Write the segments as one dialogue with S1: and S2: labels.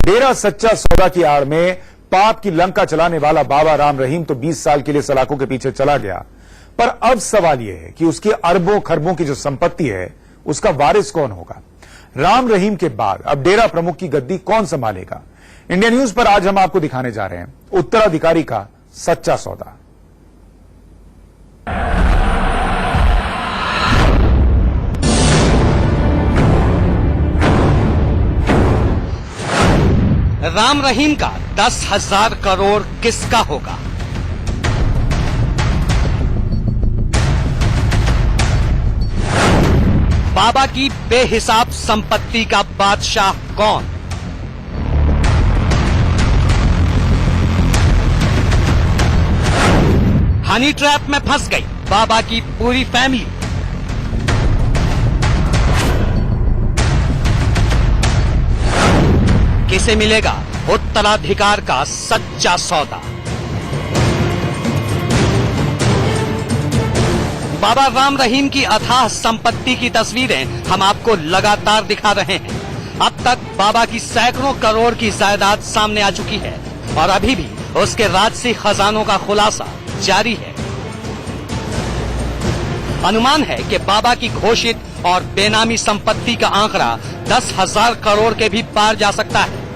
S1: डेरा सच्चा सौदा की आड़ में पाप की लंका चलाने वाला बाबा राम रहीम तो 20 साल के लिए सलाखों के पीछे चला गया, पर अब सवाल यह है कि उसकी अरबों खरबों की जो संपत्ति है उसका वारिस कौन होगा। राम रहीम के बाद अब डेरा प्रमुख की गद्दी कौन संभालेगा। इंडिया न्यूज पर आज हम आपको दिखाने जा रहे हैं उत्तराधिकारी का सच्चा सौदा।
S2: राम रहीम का 10,000 करोड़ किसका होगा। बाबा की बेहिसाब संपत्ति का बादशाह कौन। हनी ट्रैप में फंस गई बाबा की पूरी फैमिली। किसे मिलेगा उत्तराधिकार का सच्चा सौदा। बाबा राम रहीम की अथाह संपत्ति की तस्वीरें हम आपको लगातार दिखा रहे हैं। अब तक बाबा की सैकड़ों करोड़ की जायदाद सामने आ चुकी है और अभी भी उसके राजसी खजानों का खुलासा जारी है। अनुमान है कि बाबा की घोषित और बेनामी संपत्ति का आंकड़ा 10,000 करोड़ के भी पार जा सकता है।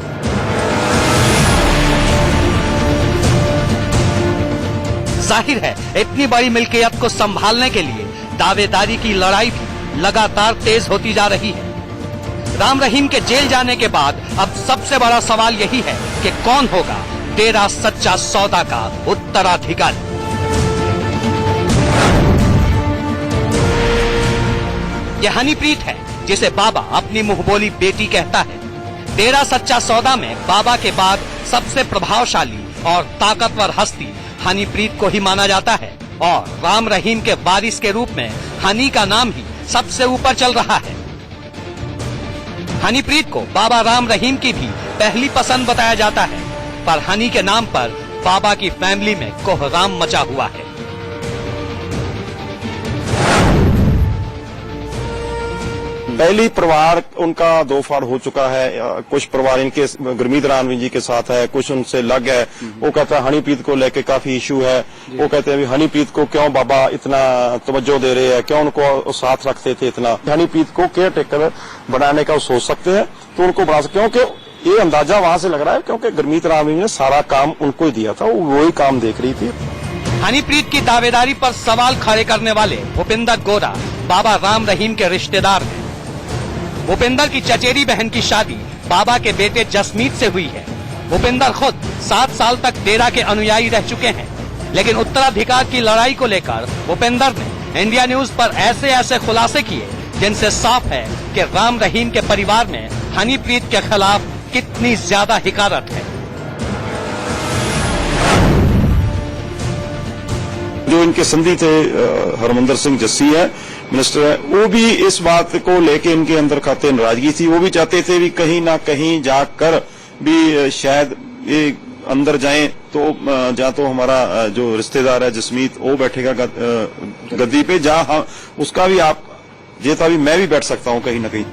S2: जाहिर है इतनी बड़ी मिल्कियत को संभालने के लिए दावेदारी की लड़ाई भी लगातार तेज होती जा रही है। राम रहीम के जेल जाने के बाद अब सबसे बड़ा सवाल यही है कि कौन होगा डेरा सच्चा सौदा का उत्तराधिकारी। यह हनीप्रीत है जिसे बाबा अपनी मुंहबोली बेटी कहता है। डेरा सच्चा सौदा में बाबा के बाद सबसे प्रभावशाली और ताकतवर हस्ती हनीप्रीत को ही माना जाता है और राम रहीम के वारिस के रूप में हनी का नाम ही सबसे ऊपर चल रहा है। हनीप्रीत को बाबा राम रहीम की भी पहली पसंद बताया जाता है, पर हनी के नाम पर बाबा की फैमिली में कोहराम मचा हुआ है।
S3: पहली परिवार उनका दो फाड़ हो चुका है। कुछ परिवार इनके गुरमीत राम जी के साथ है, कुछ उनसे अलग है। वो कहता है हनीप्रीत को लेके काफी इशू है। वो कहते हैं हनीप्रीत को क्यों बाबा इतना तवज्जो दे रहे हैं, क्यों उनको साथ रखते थे इतना। हनीप्रीत को केयर टेकर बनाने का वो सोच सकते हैं तो उनको बना सकते, क्योंकि ये अंदाजा वहां से लग रहा है क्योंकि गुरमीत राम जी ने सारा काम उनको ही दिया था, वो वही काम देख रही थी।
S2: हनीप्रीत की दावेदारी पर सवाल खड़े करने वाले भूपिंदर गोरा बाबा राम रहीम के रिश्तेदार हैं। भूपिंदर की चचेरी बहन की शादी बाबा के बेटे जसमीत से हुई है। भूपिंदर खुद 7 साल तक डेरा के अनुयायी रह चुके हैं, लेकिन उत्तराधिकार की लड़ाई को लेकर भूपिंदर ने इंडिया न्यूज पर ऐसे खुलासे किए जिनसे साफ है कि राम रहीम के परिवार में हनीप्रीत के खिलाफ कितनी ज्यादा हिकारत है।
S3: जो इनके संधी थे हरमंदर सिंह जस्सी है, मिनिस्टर है, वो भी इस बात को लेके इनके अंदर खाते नाराजगी थी। वो भी चाहते थे भी कहीं ना कहीं जाकर भी शायद ये अंदर जाएं तो जहाँ तो हमारा जो रिश्तेदार है जसमीत वो बैठेगा गद्दी पे, जहाँ उसका भी आप जेता भी मैं भी बैठ सकता हूँ कहीं ना कहीं।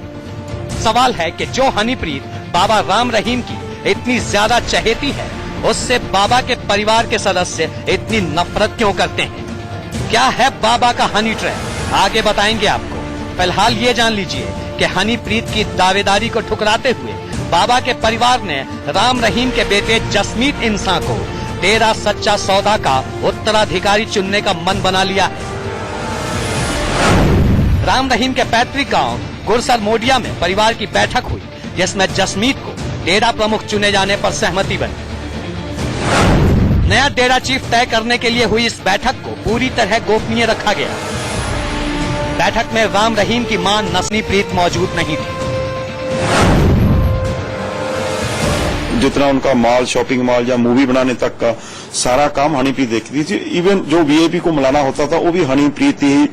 S2: सवाल है कि जो हनीप्रीत बाबा राम रहीम की इतनी ज्यादा चहेती है, उससे बाबा के परिवार के सदस्य इतनी नफरत क्यों करते हैं। क्या है बाबा का हनी ट्रैप, आगे बताएंगे आपको। फिलहाल ये जान लीजिए कि हनीप्रीत की दावेदारी को ठुकराते हुए बाबा के परिवार ने राम रहीम के बेटे जसमीत इंसान को डेरा सच्चा सौदा का उत्तराधिकारी चुनने का मन बना लिया है। राम रहीम के पैतृक गांव गुरसर मोडिया में परिवार की बैठक हुई, जिसमें जसमीत को डेरा प्रमुख चुने जाने पर सहमति बनी। नया डेरा चीफ तय करने के लिए हुई इस बैठक को पूरी तरह गोपनीय रखा गया। बैठक में राम रहीम की मां नसनीप्रीत मौजूद नहीं थी।
S3: जितना उनका माल, शॉपिंग माल या मूवी बनाने तक का सारा काम हनीप्रीत देखती थी। इवन जो वीआईपी को मिलाना होता था वो भी हनीप्रीत ही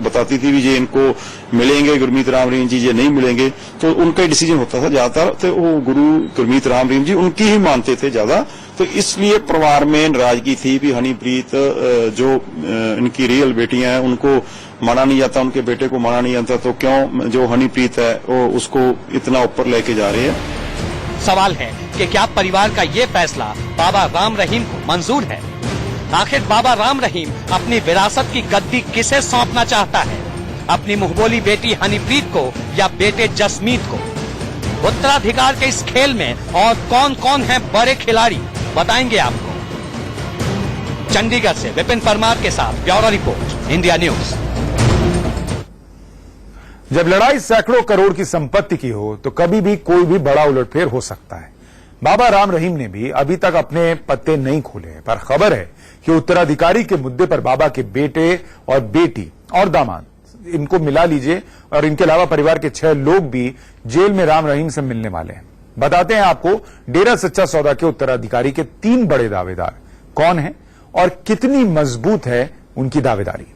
S3: बताती थी भी ये इनको मिलेंगे गुरमीत राम रहीम जी, ये नहीं मिलेंगे, तो उनका ही डिसीजन होता था। ज्यादातर तो वो गुरु गुरमीत राम रहीम जी उनकी ही मानते थे ज्यादा, तो इसलिए परिवार में नाराजगी थी भी हनीप्रीत जो इनकी रियल बेटियां हैं उनको माना नहीं जाता, उनके बेटे को माना नहीं जाता, तो क्यों जो हनीप्रीत है वो उसको इतना ऊपर लेके जा रहे हैं।
S2: सवाल है कि क्या परिवार का ये फैसला बाबा राम रहीम को मंजूर है? आखिर बाबा राम रहीम अपनी विरासत की गद्दी किसे सौंपना चाहता है? अपनी मुंहबोली बेटी हनीप्रीत को या बेटे जसमीत को? उत्तराधिकार के इस खेल में और कौन कौन है बड़े खिलाड़ी, बताएंगे आपको। चंडीगढ़ से विपिन परमार के साथ ब्यूरो रिपोर्ट, इंडिया न्यूज।
S1: जब लड़ाई सैकड़ों करोड़ की संपत्ति की हो तो कभी भी कोई भी बड़ा उलटफेर हो सकता है। बाबा राम रहीम ने भी अभी तक अपने पत्ते नहीं खोले हैं, पर खबर है कि उत्तराधिकारी के मुद्दे पर बाबा के बेटे और बेटी और दामाद, इनको मिला लीजिए, और इनके अलावा परिवार के 6 लोग भी जेल में राम रहीम से मिलने वाले हैं। बताते हैं आपको डेरा सच्चा सौदा के उत्तराधिकारी के 3 बड़े दावेदार कौन हैं और कितनी मजबूत है उनकी दावेदारी।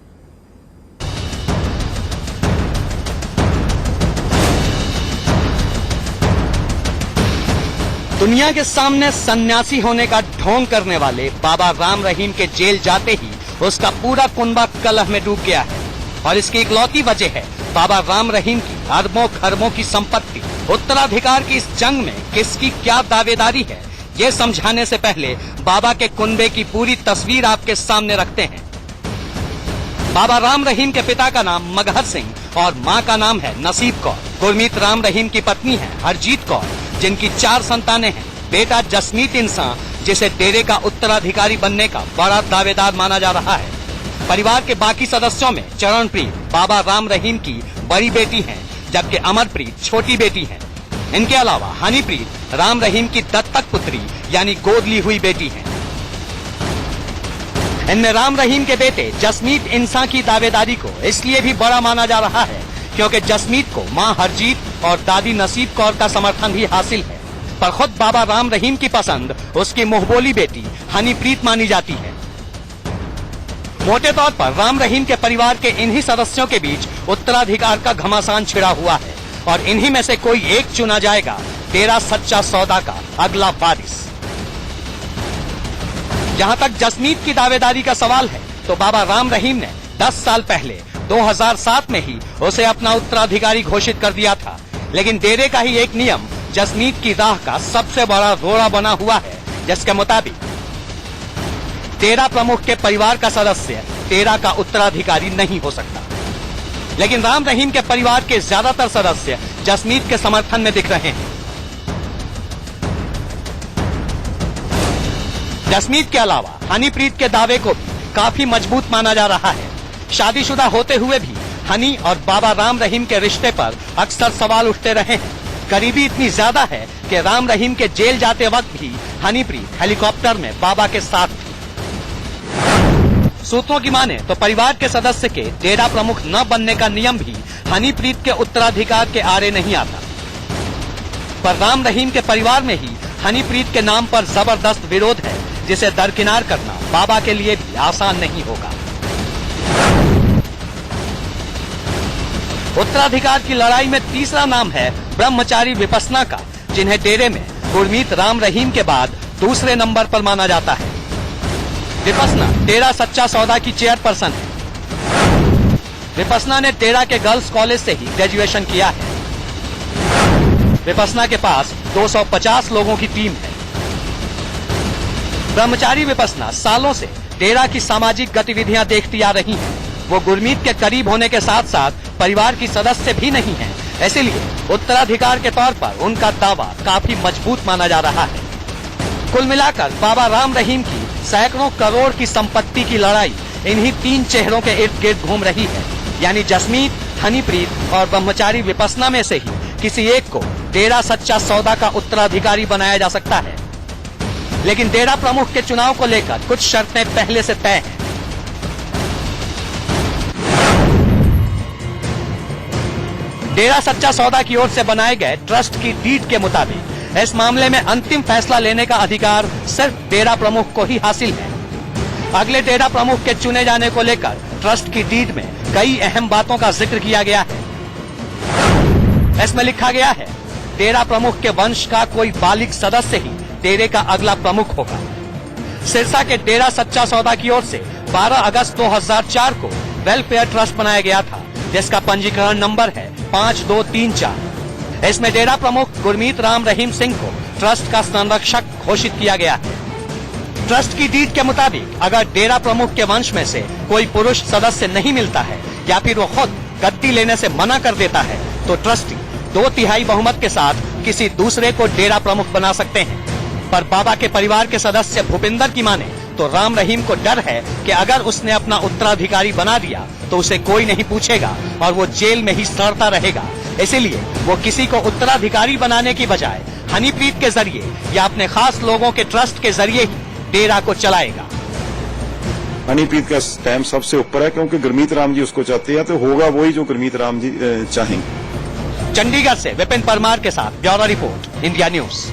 S2: दुनिया के सामने सन्यासी होने का ढोंग करने वाले बाबा राम रहीम के जेल जाते ही उसका पूरा कुनबा कलह में डूब गया है, और इसकी इकलौती वजह है बाबा राम रहीम की अरबों खरबों की संपत्ति। उत्तराधिकार की इस जंग में किसकी क्या दावेदारी है, ये समझाने से पहले बाबा के कुनबे की पूरी तस्वीर आपके सामने रखते हैं। बाबा राम रहीम के पिता का नाम मगहर सिंह और मां का नाम है नसीब कौर। गुरमीत राम रहीम की पत्नी है हरजीत कौर, जिनकी 4 संतानें हैं। बेटा जसमीत इंसान, जिसे डेरे का उत्तराधिकारी बनने का बड़ा दावेदार माना जा रहा है। परिवार के बाकी सदस्यों में चरणप्रीत बाबा राम रहीम की बड़ी बेटी हैं, जबकि अमरप्रीत छोटी बेटी हैं। इनके अलावा हनीप्रीत राम रहीम की दत्तक पुत्री यानी गोद ली हुई बेटी हैं। इनमें राम रहीम के बेटे जसमीत इंसान की दावेदारी को इसलिए भी बड़ा माना जा रहा है क्योंकि जसमीत को मां हरजीत और दादी नसीब कौर का समर्थन भी हासिल है, पर खुद बाबा राम रहीम की पसंद उसकी मुंहबोली बेटी हनीप्रीत मानी जाती है। मोटे तौर पर राम रहीम के परिवार के इन्हीं सदस्यों के बीच उत्तराधिकार का घमासान छिड़ा हुआ है, और इन्हीं में से कोई एक चुना जाएगा डेरा सच्चा सौदा का अगला वारिस। जहां तक जसमीत की दावेदारी का सवाल है, तो बाबा राम रहीम ने 10 साल पहले 2007 में ही उसे अपना उत्तराधिकारी घोषित कर दिया था, लेकिन डेरे का ही एक नियम जसमीत की राह का सबसे बड़ा रोड़ा बना हुआ है, जिसके मुताबिक डेरा प्रमुख के परिवार का सदस्य डेरा का उत्तराधिकारी नहीं हो सकता। लेकिन राम रहीम के परिवार के ज्यादातर सदस्य जसमीत के समर्थन में दिख रहे हैं। जसमीत के अलावा हनीप्रीत के दावे को भी काफी मजबूत माना जा रहा है। शादीशुदा होते हुए भी हनी और बाबा राम रहीम के रिश्ते पर अक्सर सवाल उठते रहे हैं। करीबी इतनी ज्यादा है कि राम रहीम के जेल जाते वक्त भी हनीप्रीत हेलीकॉप्टर में बाबा के साथ थी। सूत्रों की माने तो परिवार के सदस्य के डेरा प्रमुख न बनने का नियम भी हनीप्रीत के उत्तराधिकार के आड़े नहीं आता, पर राम रहीम के परिवार में ही हनीप्रीत के नाम पर जबरदस्त विरोध है, जिसे दरकिनार करना बाबा के लिए भी आसान नहीं होगा। उत्तराधिकार की लड़ाई में तीसरा नाम है ब्रह्मचारी विपस्सना का, जिन्हें डेरे में गुरमीत राम रहीम के बाद दूसरे नंबर पर माना जाता है। विपस्सना डेरा सच्चा सौदा की चेयरपर्सन है। विपस्सना ने डेरा के गर्ल्स कॉलेज से ही ग्रेजुएशन किया है। विपस्सना के पास 250 लोगों की टीम है। ब्रह्मचारी विपस्सना सालों से डेरा की सामाजिक गतिविधियां देखती आ रही हैं। वो गुरमीत के करीब होने के साथ साथ परिवार की सदस्य भी नहीं है, इसलिए उत्तराधिकार के तौर पर उनका दावा काफी मजबूत माना जा रहा है। कुल मिलाकर बाबा राम रहीम की सैकड़ों करोड़ की संपत्ति की लड़ाई इन्हीं 3 चेहरों के इर्द गिर्द घूम रही है, यानी जसमीत, हनीप्रीत और ब्रह्मचारी विपस्सना में से ही किसी एक को डेरा सच्चा सौदा का उत्तराधिकारी बनाया जा सकता है। लेकिन डेरा प्रमुख के चुनाव को लेकर कुछ शर्तें पहले से तय हैं। डेरा सच्चा सौदा की ओर से बनाए गए ट्रस्ट की डीड के मुताबिक इस मामले में अंतिम फैसला लेने का अधिकार सिर्फ डेरा प्रमुख को ही हासिल है। अगले डेरा प्रमुख के चुने जाने को लेकर ट्रस्ट की डीड में कई अहम बातों का जिक्र किया गया है। इसमें लिखा गया है, डेरा प्रमुख के वंश का कोई बालिग सदस्य ही डेरे का अगला प्रमुख होगा। सिरसा के डेरा सच्चा सौदा की ओर से 12 अगस्त 2004 को वेलफेयर ट्रस्ट बनाया गया था, जिसका पंजीकरण नंबर है 5234। इसमें डेरा प्रमुख गुरमीत राम रहीम सिंह को ट्रस्ट का संरक्षक घोषित किया गया है। ट्रस्ट की डीड के मुताबिक अगर डेरा प्रमुख के वंश में से कोई पुरुष सदस्य नहीं मिलता है या फिर वो खुद गद्दी लेने से मना कर देता है तो ट्रस्टी 2/3 बहुमत के साथ किसी दूसरे को डेरा प्रमुख बना सकते हैं। पर बाबा के परिवार के सदस्य भूपिंदर की माने तो राम रहीम को डर है कि अगर उसने अपना उत्तराधिकारी बना दिया तो उसे कोई नहीं पूछेगा और वो जेल में ही सड़ता रहेगा। इसीलिए वो किसी को उत्तराधिकारी बनाने की बजाय हनीप्रीत के जरिए या अपने खास लोगों के ट्रस्ट के जरिए ही डेरा को चलाएगा।
S3: हनीप्रीत का टाइम सबसे ऊपर है क्योंकि गुरमीत राम जी उसको चाहते हैं तो होगा वही जो गुरमीत राम जी चाहेंगे।
S2: चंडीगढ़ से विपिन परमार के साथ ब्यूरो रिपोर्ट, इंडिया न्यूज।